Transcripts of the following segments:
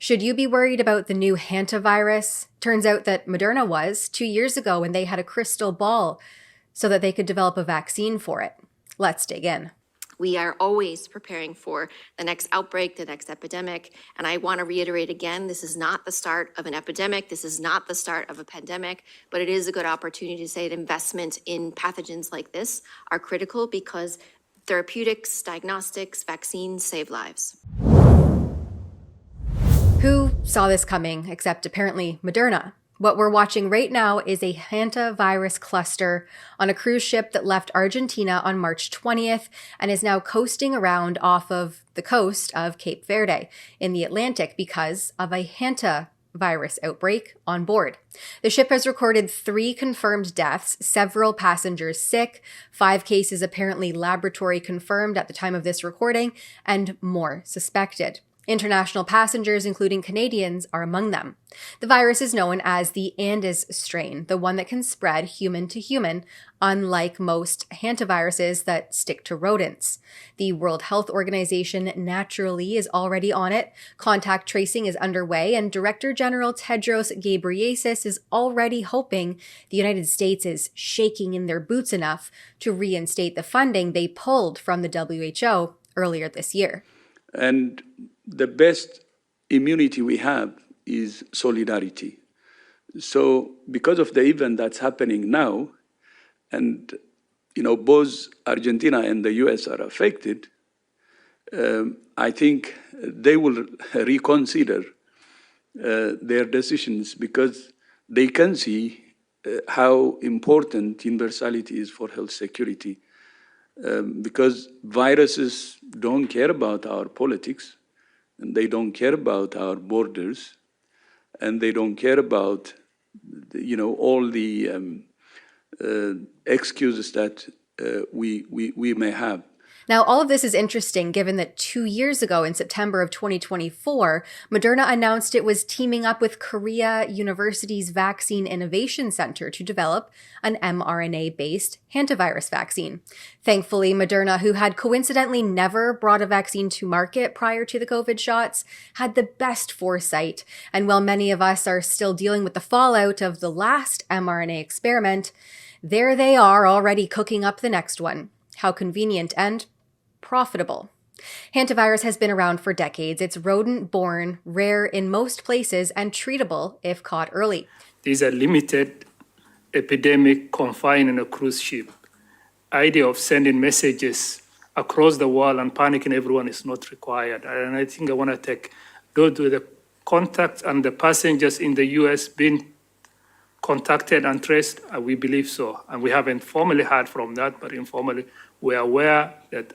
Should you be worried about the new Hantavirus? Turns out that Moderna was 2 years ago when they had a crystal ball so that they could develop a vaccine for it. Let's dig in. We are always preparing for the next outbreak, the next epidemic. And I want to reiterate again, this is not the start of an epidemic. This is not the start of a pandemic, but it is a good opportunity to say that investment in pathogens like this are critical because therapeutics, diagnostics, vaccines save lives. Who saw this coming except apparently Moderna? What we're watching right now is a hantavirus cluster on a cruise ship that left Argentina on March 20th and is now coasting around off of the coast of Cape Verde in the Atlantic because of a hantavirus outbreak on board. The ship has recorded 3 confirmed deaths, several passengers sick, 5 cases apparently laboratory confirmed at the time of this recording, and more suspected. International passengers, including Canadians, are among them. The virus is known as the Andes strain, the one that can spread human to human, unlike most hantaviruses that stick to rodents. The World Health Organization naturally is already on it. Contact tracing is underway, and Director General Tedros Ghebreyesus is already hoping the United States is shaking in their boots enough to reinstate the funding they pulled from the WHO earlier this year. And the best immunity we have is solidarity. So because of the event that's happening now, and both Argentina and the US are affected, I think they will reconsider their decisions because they can see how important universality is for health security. Because viruses don't care about our politics, and they don't care about our borders, and they don't care about, all the excuses that we may have. Now, all of this is interesting given that 2 years ago in September of 2024, Moderna announced it was teaming up with Korea University's Vaccine Innovation Center to develop an mRNA-based hantavirus vaccine. Thankfully, Moderna, who had coincidentally never brought a vaccine to market prior to the COVID shots, had the best foresight. And while many of us are still dealing with the fallout of the last mRNA experiment, there they are already cooking up the next one. How convenient and profitable. Hantavirus has been around for decades. It's rodent-borne, rare in most places, and treatable if caught early. These are limited epidemic confined in a cruise ship. Idea of sending messages across the world and panicking everyone is not required. And I think I want to take those with the contacts and the passengers in the US being contacted and traced. We believe so. And we haven't formally heard from that, but informally we're aware that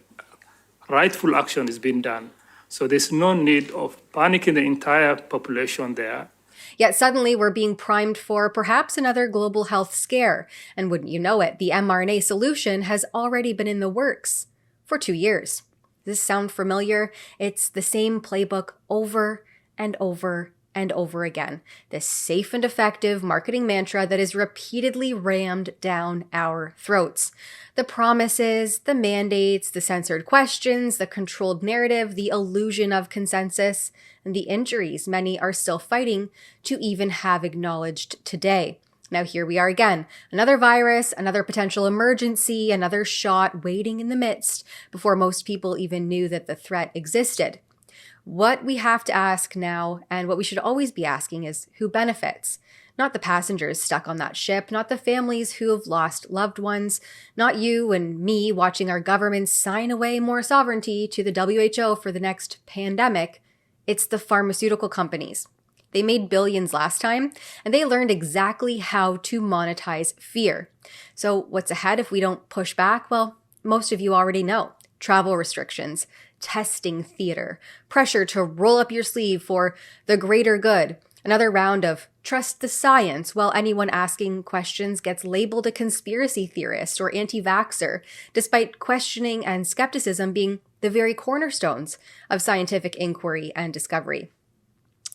rightful action is being done. So there's no need of panicking the entire population there. Yet suddenly we're being primed for perhaps another global health scare. And wouldn't you know it, the mRNA solution has already been in the works for 2 years. Does this sound familiar? It's the same playbook over and over and over again. This safe and effective marketing mantra that is repeatedly rammed down our throats. The promises, the mandates, the censored questions, the controlled narrative, the illusion of consensus, and the injuries many are still fighting to even have acknowledged today. Now here we are again, another virus, another potential emergency, another shot waiting in the midst before most people even knew that the threat existed. What we have to ask now, and what we should always be asking, is who benefits? Not the passengers stuck on that ship, not the families who have lost loved ones, not you and me watching our governments sign away more sovereignty to the WHO for the next pandemic. It's the pharmaceutical companies. They made billions last time, and they learned exactly how to monetize fear. So what's ahead if we don't push back? Well, most of you already know. Travel restrictions, testing theater, pressure to roll up your sleeve for the greater good, another round of trust the science while anyone asking questions gets labeled a conspiracy theorist or anti-vaxxer, despite questioning and skepticism being the very cornerstones of scientific inquiry and discovery.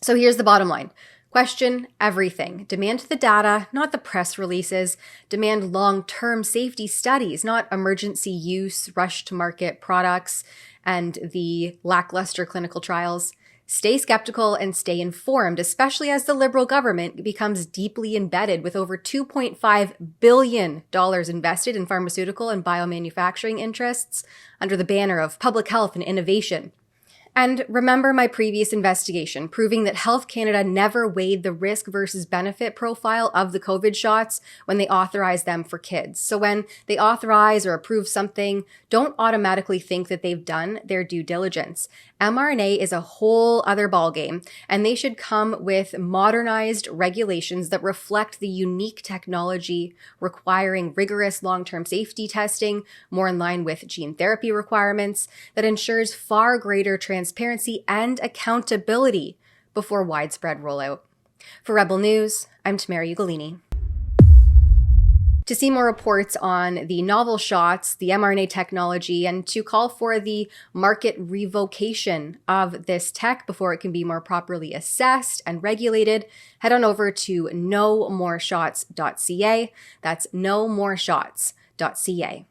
So here's the bottom line. Question everything. Demand the data, not the press releases. Demand long-term safety studies, not emergency use, rush-to-market products, and the lackluster clinical trials. Stay skeptical and stay informed, especially as the Liberal government becomes deeply embedded with over $2.5 billion invested in pharmaceutical and biomanufacturing interests under the banner of public health and innovation. And remember my previous investigation proving that Health Canada never weighed the risk versus benefit profile of the COVID shots when they authorized them for kids. So when they authorize or approve something, don't automatically think that they've done their due diligence. mRNA is a whole other ballgame, and they should come with modernized regulations that reflect the unique technology requiring rigorous long-term safety testing, more in line with gene therapy requirements, that ensures far greater transparency and accountability before widespread rollout. For Rebel News, I'm Tamara Ugolini. To see more reports on the novel shots, the mRNA technology, and to call for the market revocation of this tech before it can be more properly assessed and regulated, head on over to nomoreshots.ca. That's nomoreshots.ca.